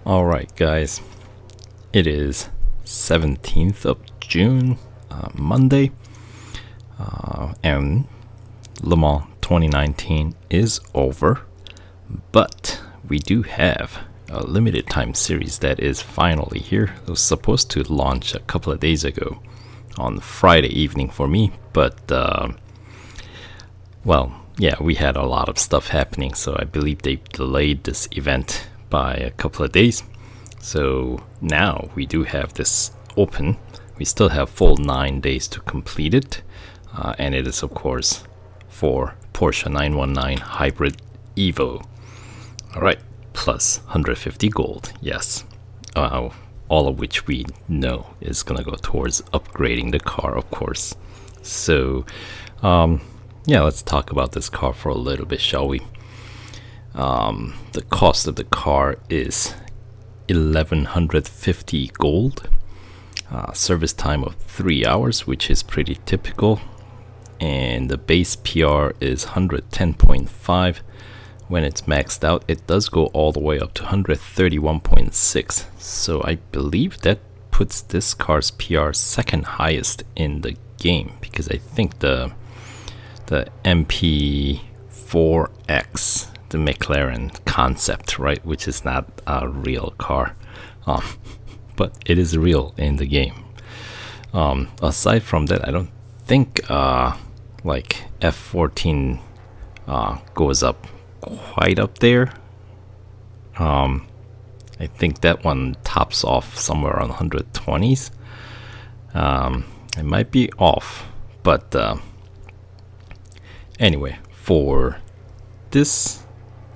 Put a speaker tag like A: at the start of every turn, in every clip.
A: Alright guys, it is 17th of June, Monday, and Le Mans 2019 is over, but we do have a limited time series that is finally here. It was supposed to launch a couple of days ago on Friday evening for me, but we had a lot of stuff happening, so I believe they delayed this event by a couple of days. So now we do have this open. We still have full 9 days to complete it, and it is of course for Porsche 919 Hybrid Evo. Alright, plus 150 gold, yes. All of which we know is gonna go towards upgrading the car, of course. So let's talk about this car for a little bit, shall we? The cost of the car is 1150 gold, service time of 3 hours, which is pretty typical, and the base PR is 110.5. When it's maxed out, it does go all the way up to 131.6, so I believe that puts this car's PR second highest in the game, because I think the MP4X, the McLaren concept, right, which is not a real car, but it is real in the game. Aside from that, I don't think like F14 goes up quite up there. I think that one tops off somewhere around 120s. I might be off, but anyway, for this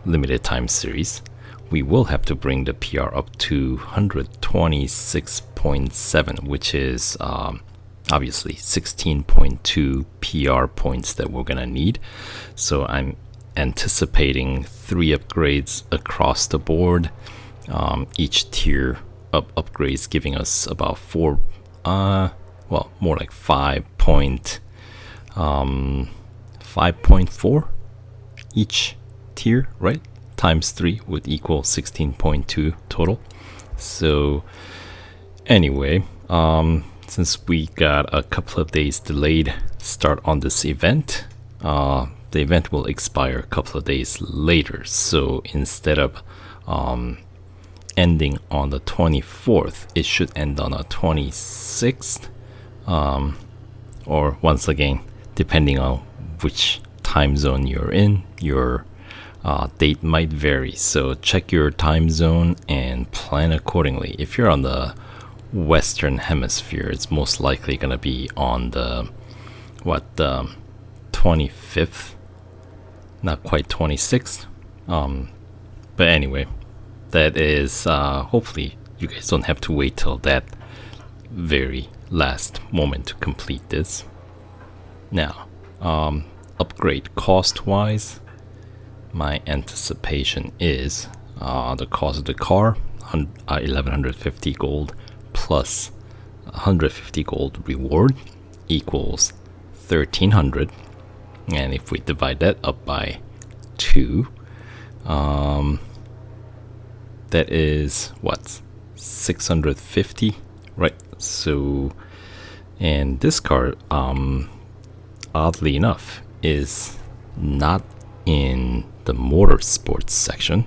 A: limited time series, we will have to bring the PR up to 126.7, which is obviously 16.2 PR points that we're gonna need. So I'm anticipating 3 upgrades across the board, each tier of upgrades giving us about 4 more like 5.4 each tier, right? Times 3 would equal 16.2 total. So anyway, since we got a couple of days delayed start on this event, the event will expire a couple of days later. So instead of ending on the 24th, it should end on the 26th, or once again, depending on which time zone you're in, your date might vary. So check your time zone and plan accordingly. If you're on the Western Hemisphere, it's most likely going to be on the 25th, not quite 26th. But anyway, that is hopefully you guys don't have to wait till that very last moment to complete this. Now, upgrade cost wise, my anticipation is the cost of the car, 1150 gold plus 150 gold reward equals 1300, and if we divide that up by 2, that is what, 650, right? So, and this car oddly enough is not in the motorsports section.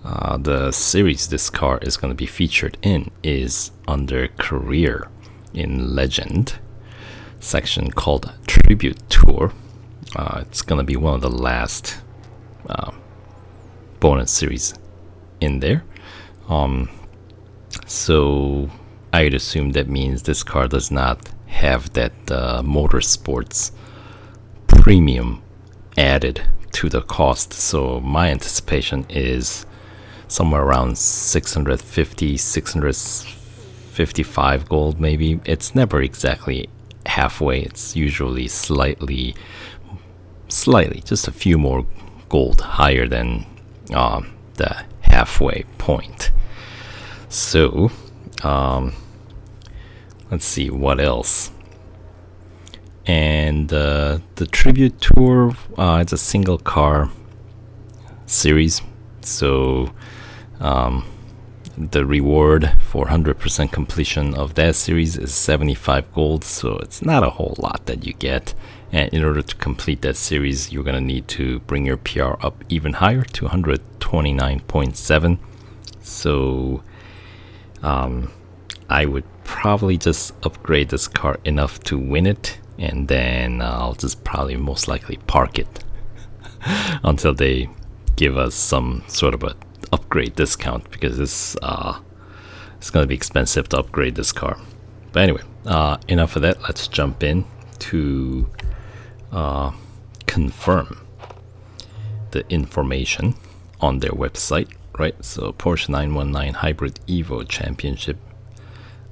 A: The series this car is going to be featured in is under career in legend section called Tribute Tour. It's going to be one of the last bonus series in there. So I'd assume that means this car does not have that motorsports premium added to the cost. So my anticipation is somewhere around 655 gold maybe. It's never exactly halfway. It's usually slightly, just a few more gold higher than the halfway point. So let's see what else. And the Tribute Tour, it's a single car series, so the reward for 100% completion of that series is 75 gold, so it's not a whole lot that you get. And in order to complete that series, you're gonna need to bring your PR up even higher to 129.7. So I would probably just upgrade this car enough to win it, and then I'll just probably most likely park it until they give us some sort of a upgrade discount, because it's gonna be expensive to upgrade this car. But anyway, enough of that. Let's jump in to confirm the information on their website, right? So Porsche 919 Hybrid Evo Championship,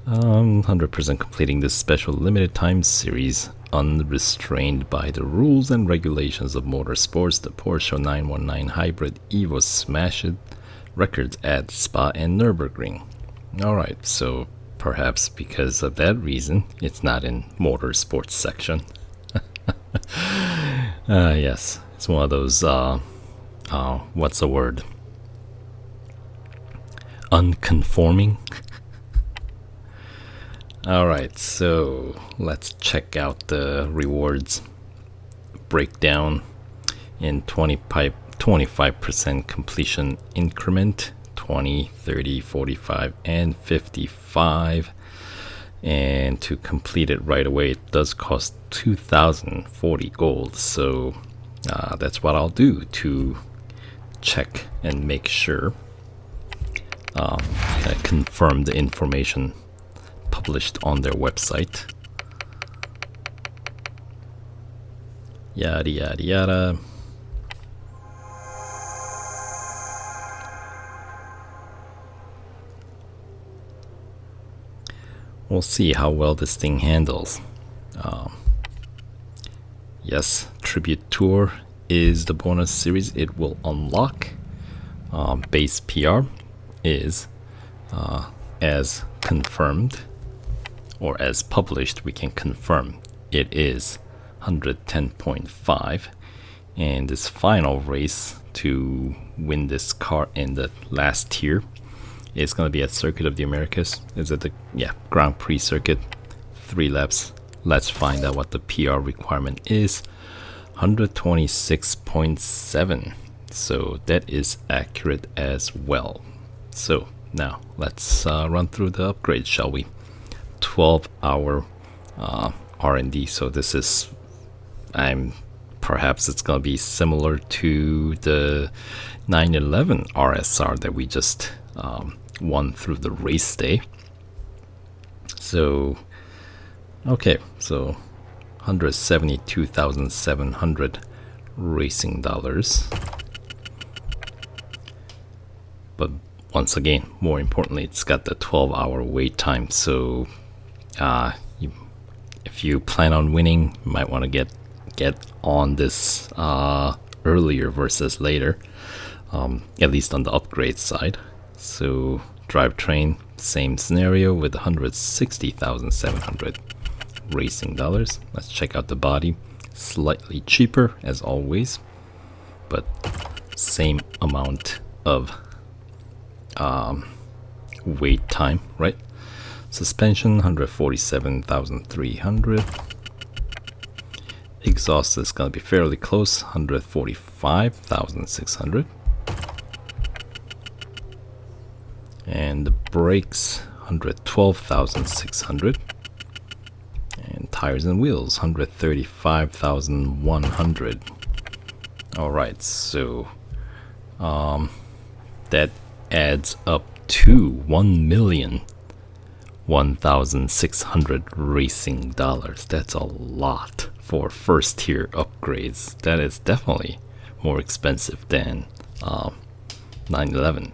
A: 100% completing this special limited time series unrestrained by the rules and regulations of motorsports. The Porsche 919 Hybrid Evo smashed records at Spa and Nürburgring. Alright, so perhaps because of that reason, it's not in motorsports section. Yes, it's one of those, what's the word? Unconforming. Alright, so let's check out the rewards breakdown in 25% completion increment, 20, 30, 45, and 55. And to complete it right away, it does cost 2,040 gold. So that's what I'll do to check and make sure, confirm the information published on their website. Yada yada yada. We'll see how well this thing handles. Yes, Tribute Tour is the bonus series it will unlock. Base PR is as confirmed, or as published, we can confirm it is 110.5. And this final race to win this car in the last tier is going to be at Circuit of the Americas. Is it the Grand Prix circuit? 3 laps. Let's find out what the PR requirement is. 126.7. So that is accurate as well. So now let's run through the upgrades, shall we? 12-hour R&D. So this is, perhaps it's going to be similar to the 911 RSR that we just won through the race day. So okay, so 172,700 racing dollars. But once again, more importantly, it's got the 12-hour wait time. So if you plan on winning, you might want to get on this earlier versus later, at least on the upgrade side. So Drivetrain, same scenario with 160,700 racing dollars. Let's check out the body. Slightly cheaper as always, but same amount of wait time, right? Suspension 147,300. Exhaust is going to be fairly close, 145,600. And the brakes 112,600. And tires and wheels 135,100. Alright, so that adds up to 1,001,600 racing dollars. That's a lot for first tier upgrades. That is definitely more expensive than 911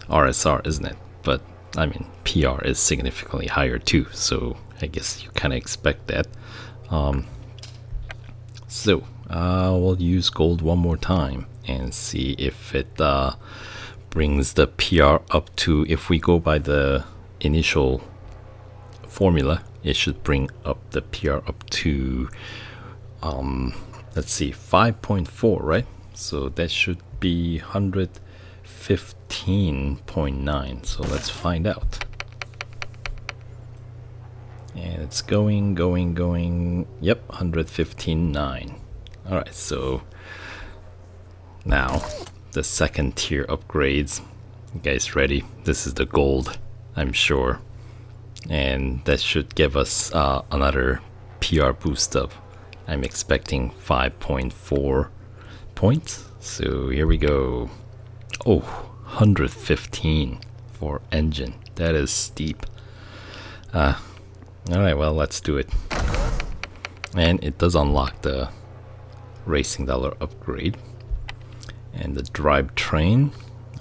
A: RSR, isn't it? But I mean, PR is significantly higher too, so I guess you kind of expect that. So we'll use gold one more time and see if it brings the PR up to, if we go by the initial formula, it should bring up the PR up to let's see, 5.4, right? So that should be 150 115.9. So let's find out. And it's going. Yep, 115.9. Alright, so now the second tier upgrades. You guys ready? This is the gold, I'm sure. And that should give us another PR boost up. I'm expecting 5.4 points. So here we go. Oh, 115 for engine. That is steep. Alright, well, let's do it. And it does unlock the racing dollar upgrade. And the drivetrain,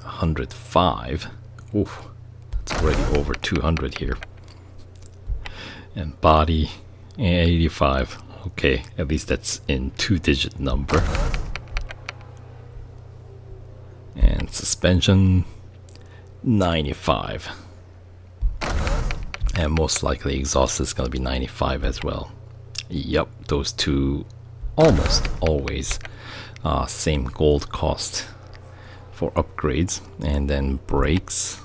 A: 105. Oof, that's already over 200 here. And body, 85. Okay, at least that's in 2-digit number. And suspension, 95. And most likely exhaust is going to be 95 as well. Yep, those two almost always same gold cost for upgrades. And then brakes,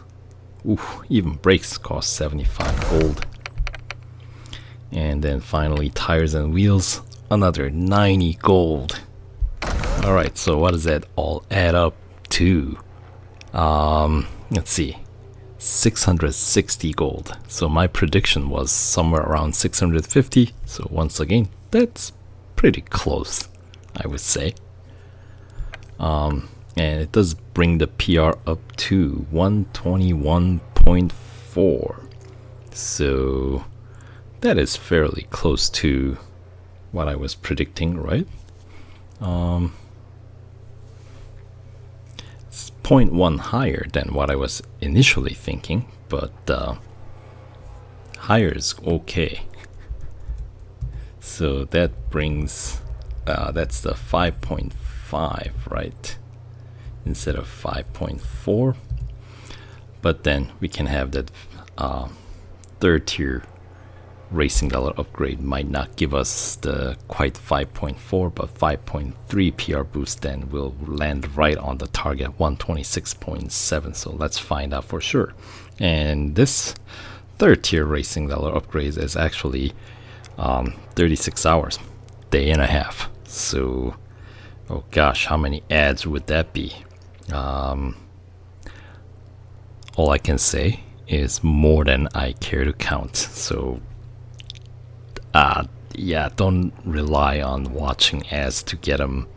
A: even brakes cost 75 gold. And then finally tires and wheels, another 90 gold. Alright, so what does that all add up to? Let's see, 660 gold. So my prediction was somewhere around 650. So once again, that's pretty close, I would say. And it does bring the PR up to 121.4. So that is fairly close to what I was predicting, right? It's 0.1 higher than what I was initially thinking, but higher is okay. So that brings, that's the 5.5, right? Instead of 5.4. But then we can have that third tier racing dollar upgrade might not give us the quite 5.4 but 5.3 PR boost. Then we'll land right on the target 126.7. so let's find out for sure. And this third tier racing dollar upgrade is actually 36 hours, day and a half. So oh gosh, how many ads would that be? All I can say is more than I care to count. So yeah, don't rely on watching ads to get them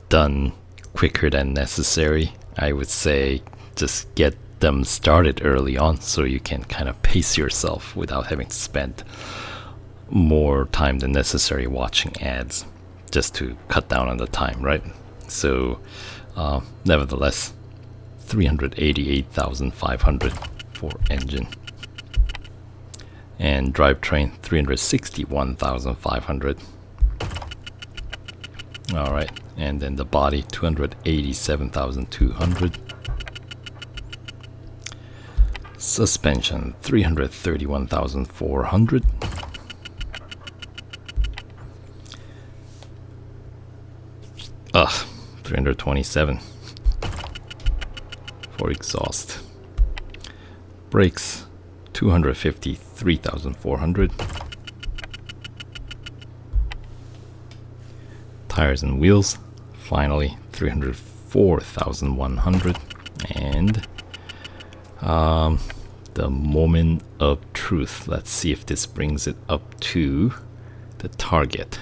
A: done quicker than necessary. I would say just get them started early on so you can kind of pace yourself without having to spend more time than necessary watching ads, just to cut down on the time, right? So nevertheless, 388,500 for engine. And drivetrain, 361,500. Alright, and then the body, 287,200. Suspension, 331,400. Ugh, 327 for exhaust. Brakes, 253,400. Tires and wheels, finally 304,100. And the moment of truth. Let's see if this brings it up to the target.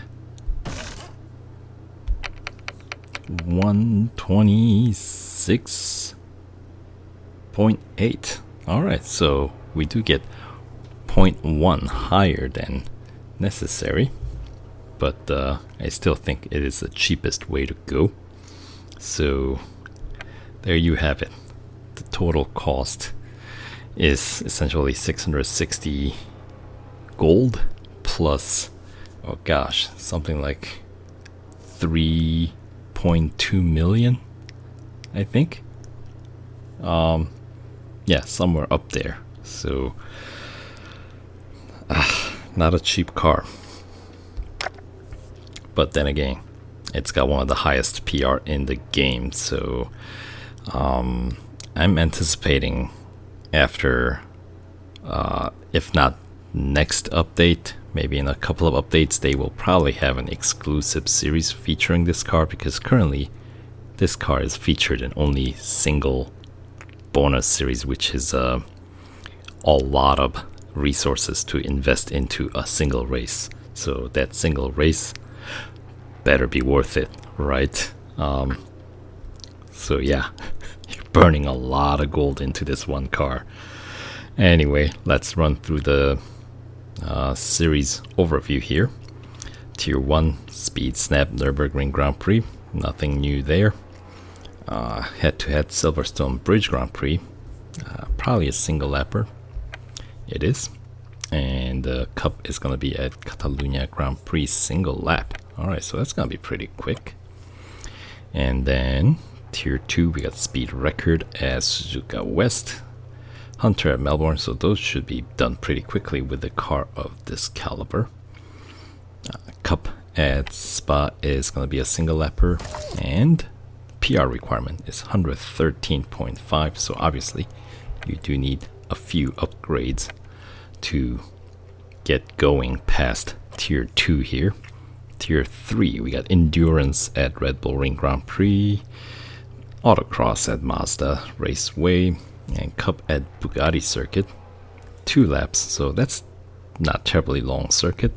A: 126.8. Alright, so we do get 0.1 higher than necessary, but I still think it is the cheapest way to go. So there you have it. The total cost is essentially 660 gold plus, oh gosh, something like 3.2 million, I think. Yeah, somewhere up there. So not a cheap car, but then again, it's got one of the highest PR in the game. So I'm anticipating after, if not next update, maybe in a couple of updates, they will probably have an exclusive series featuring this car, because currently this car is featured in only single bonus series, which is a lot of resources to invest into a single race. So that single race better be worth it, right? So yeah, you're burning a lot of gold into this one car. Anyway, let's run through the series overview here. Tier 1 Speed Snap Nürburgring Grand Prix, nothing new there. Head-to-head Silverstone Bridge Grand Prix, probably a single lapper. It is. And the cup is going to be at Catalunya Grand Prix single lap. Alright, so that's going to be pretty quick. And then Tier 2, we got Speed Record at Suzuka West, Hunter at Melbourne, so those should be done pretty quickly with a car of this caliber. Cup at Spa is going to be a single lapper, and PR requirement is 113.5, so obviously you do need a few upgrades to get going past Tier 2 here. Tier 3, we got Endurance at Red Bull Ring Grand Prix, Autocross at Mazda Raceway, and Cup at Bugatti Circuit. 2 laps, so that's not terribly long circuit.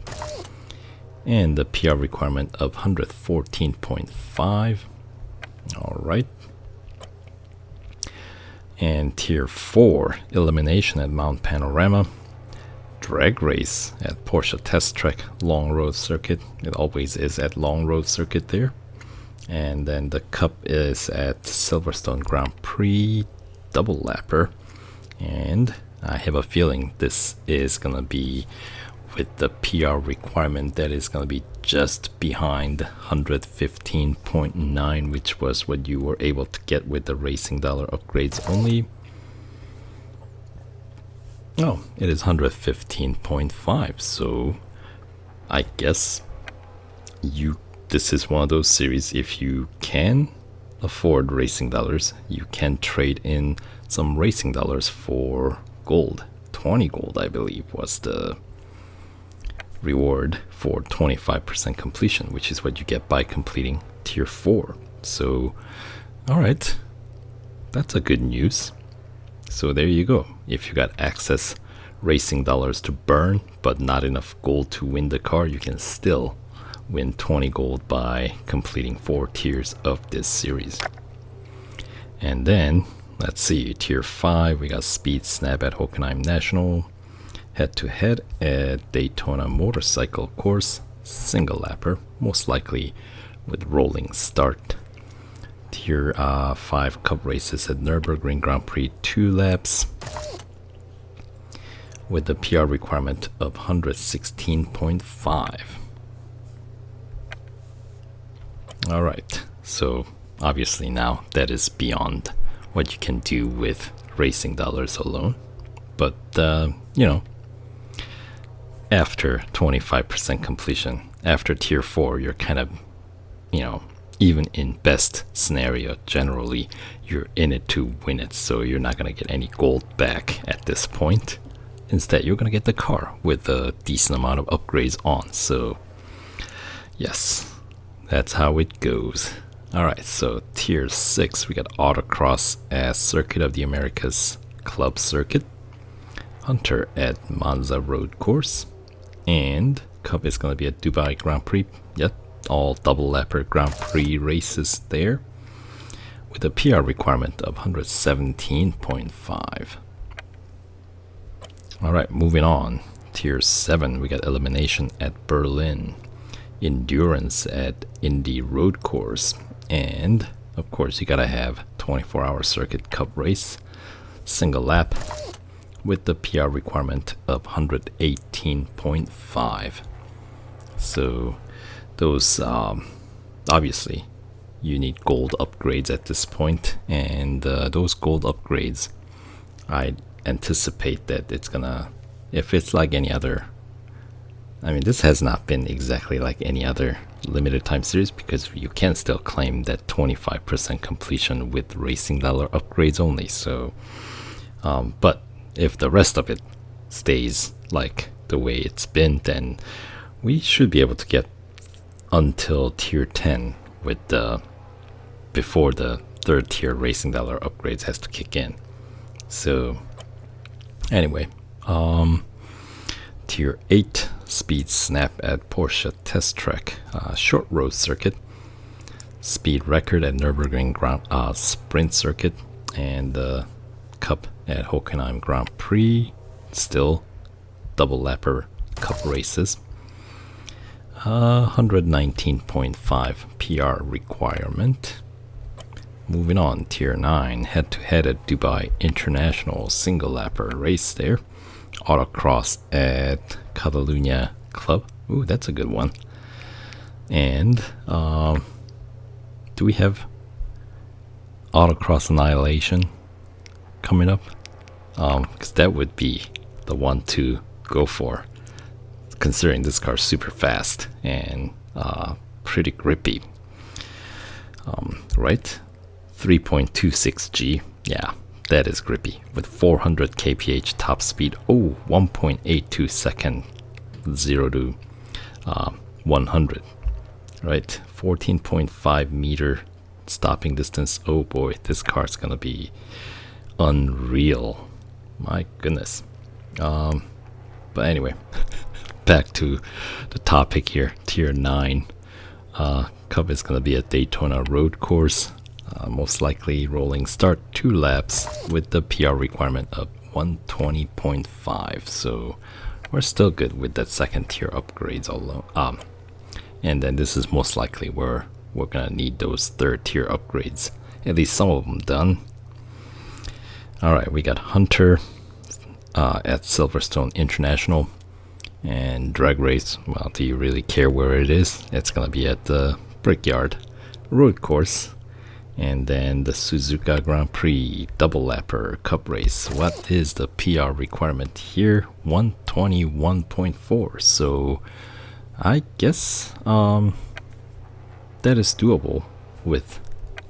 A: And the PR requirement of 114.5. Alright. And Tier 4, Elimination at Mount Panorama, Drag Race at Porsche Test Track Long Road Circuit. It always is at Long Road Circuit there. And then the cup is at Silverstone Grand Prix double lapper. And I have a feeling this is gonna be with the PR requirement that is gonna be just behind 115.9, which was what you were able to get with the Racing Dollar upgrades only. Oh, it is 115.5, so I guess this is one of those series, if you can afford Racing Dollars, you can trade in some Racing Dollars for gold. 20 gold, I believe, was the reward for 25% completion, which is what you get by completing Tier 4. So, alright, that's a good news. So there you go. If you got access Racing Dollars to burn, but not enough gold to win the car, you can still win 20 gold by completing 4 tiers of this series. And then, let's see, Tier 5, we got Speed Snap at Hockenheim National, Head-to-head at Daytona Motorcycle Course, single lapper, most likely with rolling start. Tier 5 Cup races at Nürburgring Grand Prix 2 laps with the PR requirement of 116.5. Alright, so obviously now that is beyond what you can do with Racing Dollars alone. But, you know, after 25% completion, after Tier 4, you're kind of, you know, even in best scenario, generally, you're in it to win it, so you're not going to get any gold back at this point. Instead, you're going to get the car with a decent amount of upgrades on, so yes, that's how it goes. Alright, so Tier 6, we got Autocross at Circuit of the Americas Club Circuit, Hunter at Monza Road Course, and Cup is going to be at Dubai Grand Prix. Yep, all double lapper Grand Prix races there with a PR requirement of 117.5. Alright, moving on. Tier 7, we got Elimination at Berlin, Endurance at Indy Road Course, and of course you gotta have 24-hour circuit cup race, single lap with the PR requirement of 118.5. So those obviously you need gold upgrades at this point, and those gold upgrades, I anticipate that it's gonna, if it's like any other I mean, this has not been exactly like any other limited time series because you can still claim that 25% completion with racing dollar upgrades only. So, but if the rest of it stays like the way it's been, then we should be able to get until tier 10 with the before the third tier racing dollar upgrades has to kick in. So anyway, tier 8 speed snap at Porsche test track, short road circuit, speed record at Nürburgring sprint circuit, and the cup at Hockenheim Grand Prix, still double lapper cup races. 119.5 PR requirement. Moving on, tier 9 head-to-head at Dubai International single lapper race there. Autocross at Catalunya Club. Ooh, that's a good one. And do we have Autocross Annihilation coming up? Because that would be the one to go for, considering this car's super fast and pretty grippy. Right? 3.26G. Yeah, that is grippy. With 400 kph top speed. Oh, 1.82 second 0 to 100. Right? 14.5 meter stopping distance. Oh boy, this car's gonna be unreal. My goodness. But anyway, back to the topic here. Tier 9 Cup is gonna be a Daytona road course. Most likely rolling start 2 laps with the PR requirement of 120.5. So we're still good with that second tier upgrades alone. And then this is most likely where we're gonna need those third tier upgrades, at least some of them done. Alright, we got Hunter at Silverstone International, and drag race. Well, do you really care where it is? It's gonna be at the Brickyard road course. And then the Suzuka Grand Prix double lapper cup race. What is the PR requirement here? 121.4. So I guess that is doable with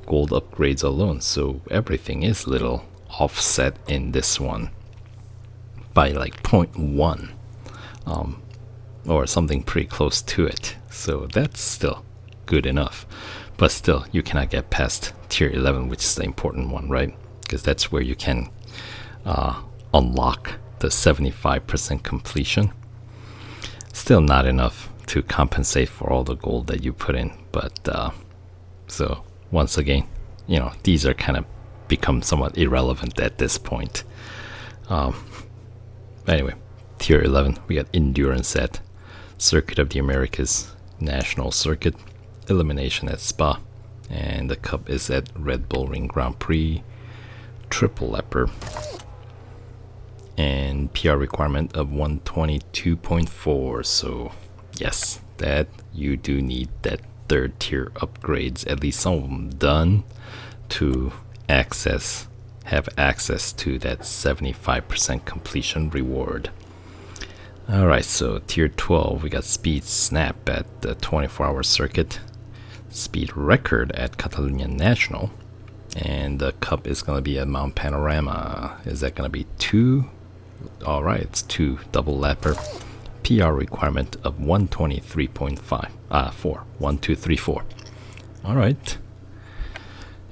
A: gold upgrades alone. So everything is little offset in this one by like 0.1 or something pretty close to it. So that's still good enough. But still, you cannot get past tier 11, which is the important one, right? Because that's where you can unlock the 75% completion. Still not enough to compensate for all the gold that you put in. But so once again, you know, these are kind of become somewhat irrelevant at this point. Anyway, tier 11, we got endurance at Circuit of the Americas National Circuit. Elimination at Spa, and the cup is at Red Bull Ring Grand Prix triple lapper, and PR requirement of 122.4. So yes, that you do need that third tier upgrades, at least some of them done, to have access to that 75% completion reward. Alright, so tier 12, we got speed snap at the 24-hour circuit, speed record at Catalunya National, and the cup is going to be at Mount Panorama. Is that going to be 2? Alright, it's 2 double lapper. PR requirement of 123.5. 1234. Alright.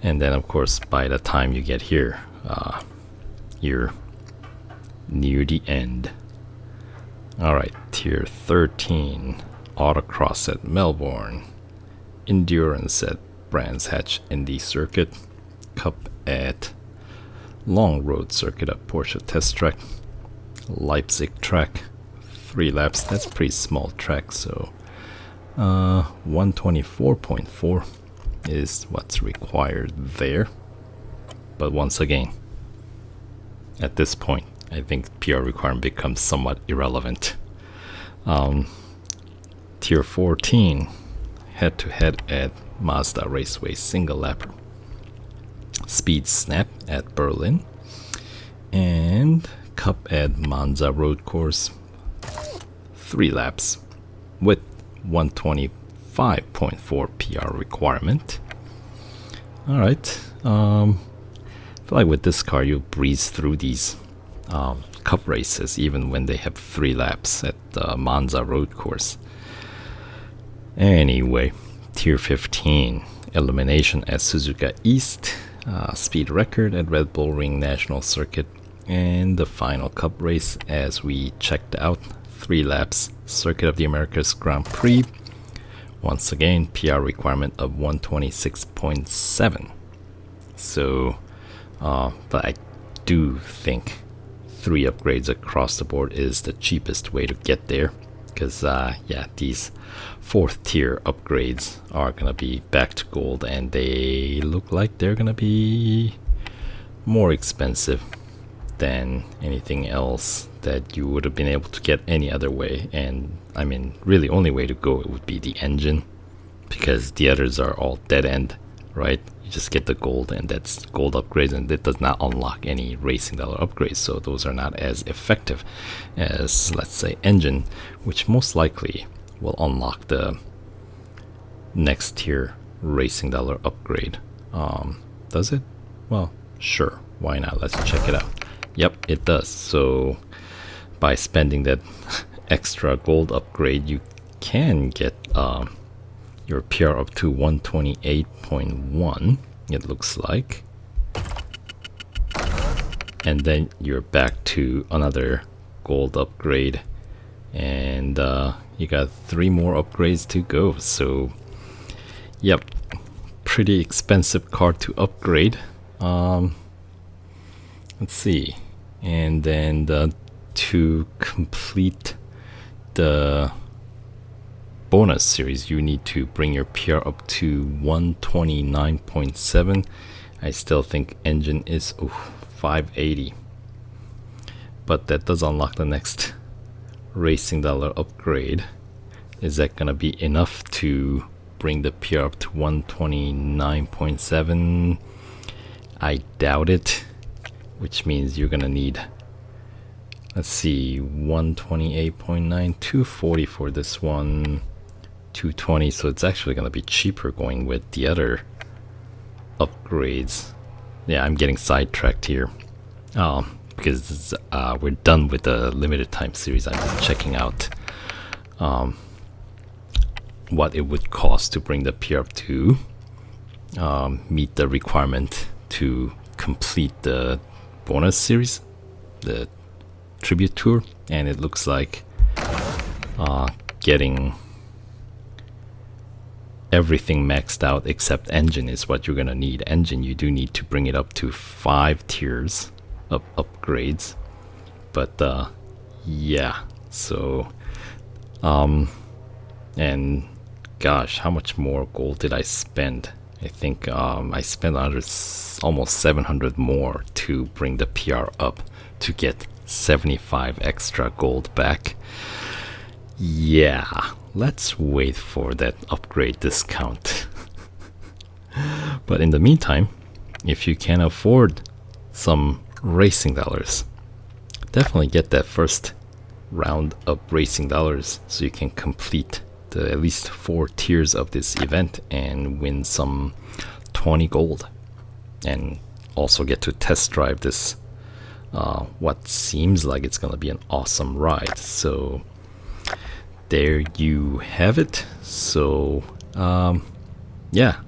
A: And then of course by the time you get here, you're near the end. Alright, tier 13, autocross at Melbourne, endurance at Brands Hatch Indy Circuit, cup at Long Road Circuit at Porsche Test Track, Leipzig track, 3 laps. That's a pretty small track, so 124.4 is what's required there. But once again, at this point, I think PR requirement becomes somewhat irrelevant. Tier 14, head-to-head at Mazda Raceway single lapper, speed snap at Berlin, and cup at Monza road course, 3 laps. with 125.4 PR requirement. Alright, I feel like with this car you'll breeze through these cup races even when they have 3 laps at the Monza road course. Anyway, Tier 15, elimination at Suzuka East, speed record at Red Bull Ring National Circuit, and the final cup race as we checked out 3 laps, Circuit of the Americas Grand Prix. Once again, PR requirement of 126.7. So, but I do think 3 upgrades across the board is the cheapest way to get there. Because, yeah, these 4th tier upgrades are gonna be back to gold, and they look like they're gonna be more expensive than anything else that you would have been able to get any other way. And I mean, really only way to go would be the engine, because the others are all dead end, right? You just get the gold, and that's gold upgrades, and it does not unlock any racing dollar upgrades, so those are not as effective as, let's say, engine, which most likely will unlock the next tier racing dollar upgrade. Does it? Well, sure, why not? Let's check it out. Yep, it does. So by spending that extra gold upgrade, you can get your PR up to 128.1, it looks like. And then you're back to another gold upgrade, and you got 3 more upgrades to go. So yep, pretty expensive car to upgrade. Let's see, and then to complete the bonus series you need to bring your PR up to 129.7. I still think engine is 580, but that does unlock the next racing dollar upgrade. Is that gonna be enough to bring the PR up to 129.7? I doubt it, which means you're gonna need, let's see, 128.9, 240 for this one, 220, so it's actually gonna be cheaper going with the other upgrades. Yeah, I'm getting sidetracked here because we're done with the limited time series. I'm just checking out what it would cost to bring the PR up to meet the requirement to complete the bonus series, the tribute tour, and it looks like getting everything maxed out except engine is what you're gonna need. Engine, you do need to bring it up to 5 tiers of upgrades, but yeah, so and gosh, how much more gold did I spend? I think I spent almost 700 more to bring the PR up to get 75 extra gold back. Yeah, let's wait for that upgrade discount. But in the meantime, if you can afford some racing dollars, definitely get that first round of racing dollars so you can complete the at least 4 tiers of this event and win some 20 gold, and also get to test drive this what seems like it's gonna be an awesome ride. So there you have it. So yeah,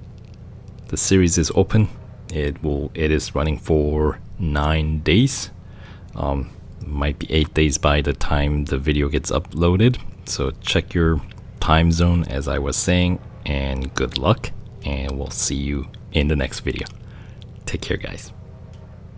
A: the series is open. It is running for 9 days. Might be 8 days by the time the video gets uploaded, so check your time zone as I was saying, and good luck, and we'll see you in the next video. Take care, guys.